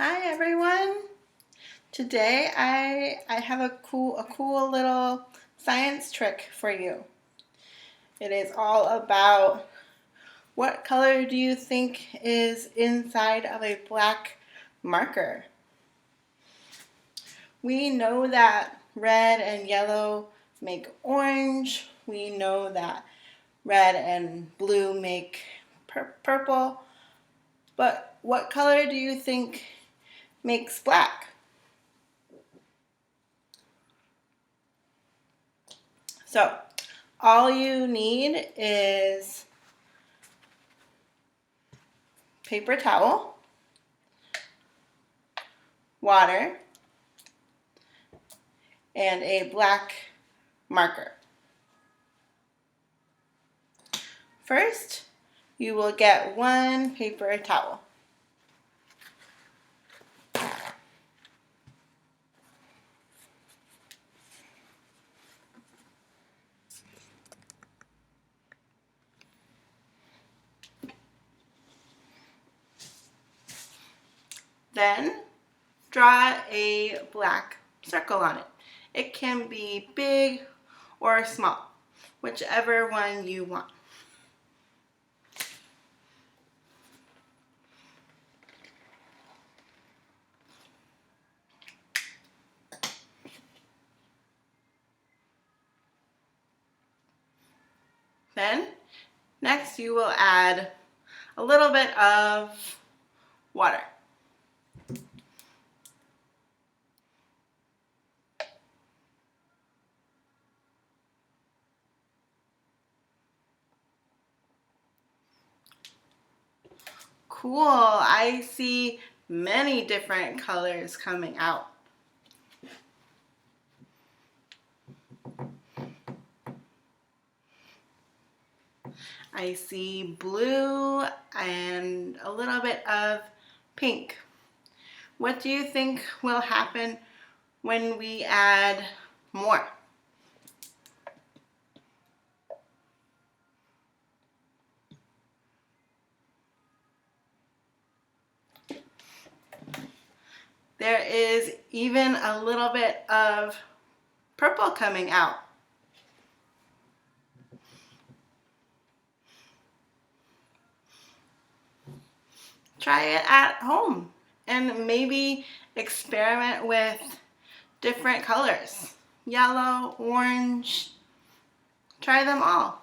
Hi everyone. Today I have a cool little science trick for you. It is all about what color do you think is inside of a black marker? We know that red and yellow make orange. We know that red and blue make purple. But what color do you think makes black? So, all you need is paper towel, water, and a black marker. First, you will get one paper towel. Then, draw a black circle on it. It can be big or small, whichever one you want. Then, next you will add a little bit of water. Cool, I see many different colors coming out. I see blue and a little bit of pink. What do you think will happen when we add more? There is even a little bit of purple coming out. Try it at home and maybe experiment with different colors. Yellow, orange, try them all.